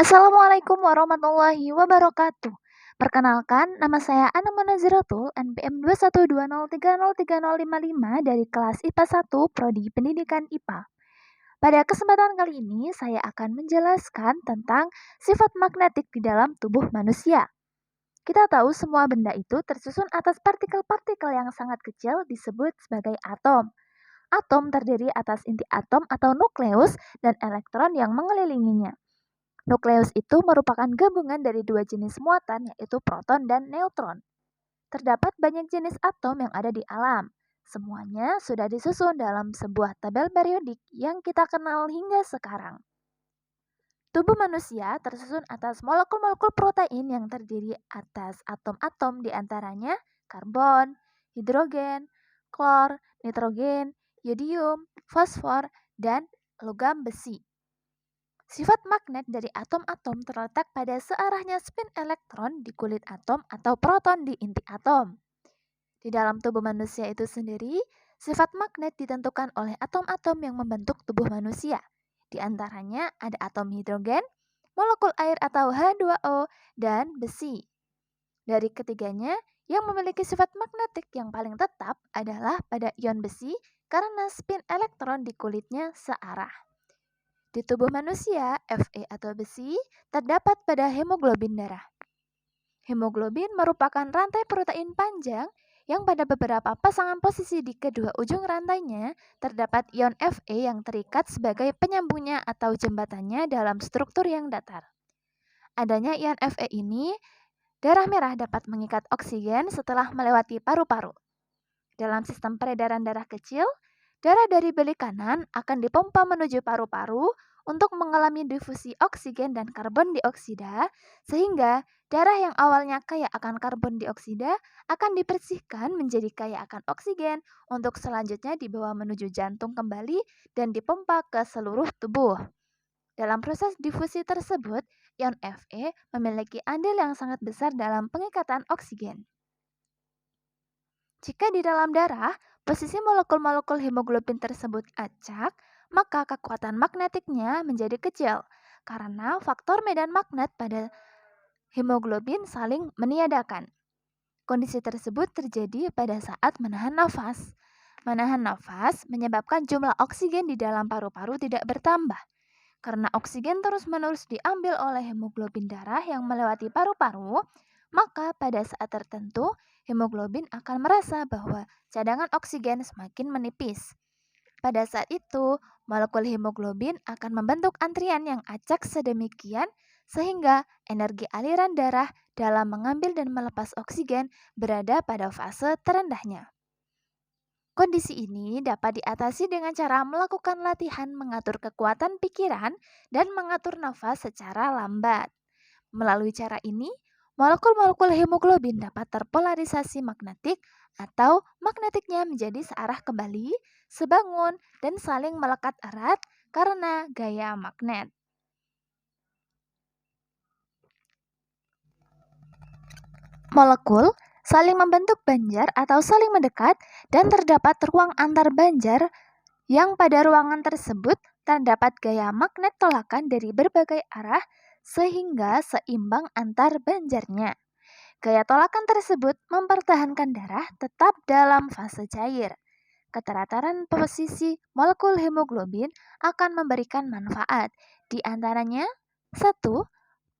Assalamualaikum warahmatullahi wabarakatuh. Perkenalkan, nama saya Ana Munaziratul, NPM 21203030055 dari kelas IPA 1 Prodi Pendidikan IPA. Pada kesempatan kali ini, saya akan menjelaskan tentang sifat magnetik di dalam tubuh manusia. Kita tahu semua benda itu tersusun atas partikel-partikel yang sangat kecil disebut sebagai atom. Atom terdiri atas inti atom atau nukleus dan elektron yang mengelilinginya. Nukleus itu merupakan gabungan dari dua jenis muatan, yaitu proton dan neutron. Terdapat banyak jenis atom yang ada di alam. Semuanya sudah disusun dalam sebuah tabel periodik yang kita kenal hingga sekarang. Tubuh manusia tersusun atas molekul-molekul protein yang terdiri atas atom-atom diantaranya karbon, hidrogen, klor, nitrogen, yodium, fosfor, dan logam besi. Sifat magnet dari atom-atom terletak pada searahnya spin elektron di kulit atom atau proton di inti atom. Di dalam tubuh manusia itu sendiri, sifat magnet ditentukan oleh atom-atom yang membentuk tubuh manusia. Di antaranya ada atom hidrogen, molekul air atau H2O, dan besi. Dari ketiganya, yang memiliki sifat magnetik yang paling tetap adalah pada ion besi karena spin elektron di kulitnya searah. Di tubuh manusia, Fe atau besi terdapat pada hemoglobin darah. Hemoglobin merupakan rantai protein panjang yang pada beberapa pasangan posisi di kedua ujung rantainya terdapat ion Fe yang terikat sebagai penyambungnya atau jembatannya dalam struktur yang datar. Adanya ion Fe ini, darah merah dapat mengikat oksigen setelah melewati paru-paru. Dalam sistem peredaran darah kecil, darah dari beli kanan akan dipompa menuju paru-paru untuk mengalami difusi oksigen dan karbon dioksida, sehingga darah yang awalnya kaya akan karbon dioksida akan dibersihkan menjadi kaya akan oksigen untuk selanjutnya dibawa menuju jantung kembali dan dipompa ke seluruh tubuh. Dalam proses difusi tersebut, ion Fe memiliki andil yang sangat besar dalam pengikatan oksigen. Jika di dalam darah, posisi molekul-molekul hemoglobin tersebut acak, maka kekuatan magnetiknya menjadi kecil karena faktor medan magnet pada hemoglobin saling meniadakan. Kondisi tersebut terjadi pada saat menahan nafas. Menahan nafas menyebabkan jumlah oksigen di dalam paru-paru tidak bertambah. Karena oksigen terus-menerus diambil oleh hemoglobin darah yang melewati paru-paru, maka pada saat tertentu hemoglobin akan merasa bahwa cadangan oksigen semakin menipis. Pada saat itu, molekul hemoglobin akan membentuk antrian yang acak sedemikian sehingga energi aliran darah dalam mengambil dan melepas oksigen berada pada fase terendahnya. Kondisi ini dapat diatasi dengan cara melakukan latihan mengatur kekuatan pikiran dan mengatur nafas secara lambat. Melalui cara ini, molekul-molekul hemoglobin dapat terpolarisasi magnetik atau magnetiknya menjadi searah kembali, sebangun, dan saling melekat erat karena gaya magnet. Molekul saling membentuk banjar atau saling mendekat dan terdapat ruang antar banjar yang pada ruangan tersebut terdapat gaya magnet tolakan dari berbagai arah sehingga seimbang antar banjarnya. Gaya tolakan tersebut mempertahankan darah tetap dalam fase cair. Keterataran posisi molekul hemoglobin akan memberikan manfaat, di antaranya 1.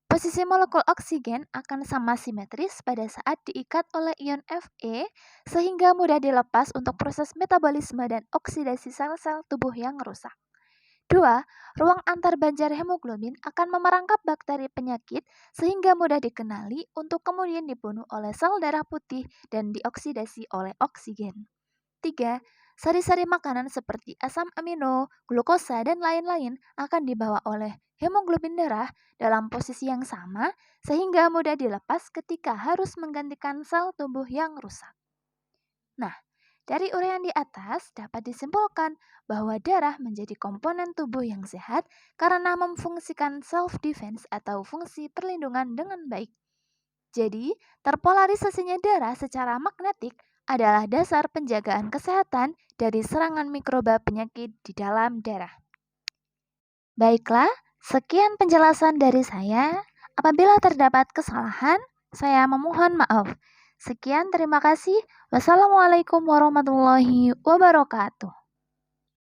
Posisi molekul oksigen akan sama simetris pada saat diikat oleh ion Fe sehingga mudah dilepas untuk proses metabolisme dan oksidasi sel-sel tubuh yang rusak. 2. Ruang antar banjar hemoglobin akan memerangkap bakteri penyakit sehingga mudah dikenali untuk kemudian dibunuh oleh sel darah putih dan dioksidasi oleh oksigen. 3. Sari-sari makanan seperti asam amino, glukosa, dan lain-lain akan dibawa oleh hemoglobin darah dalam posisi yang sama sehingga mudah dilepas ketika harus menggantikan sel tubuh yang rusak. Nah, dari uraian di atas dapat disimpulkan bahwa darah menjadi komponen tubuh yang sehat karena memfungsikan self-defense atau fungsi perlindungan dengan baik. Jadi, terpolarisasinya darah secara magnetik adalah dasar penjagaan kesehatan dari serangan mikroba penyakit di dalam darah. Baiklah, Sekian penjelasan dari saya. Apabila terdapat kesalahan, saya memohon maaf. Sekian, terima kasih. Wassalamualaikum warahmatullahi wabarakatuh.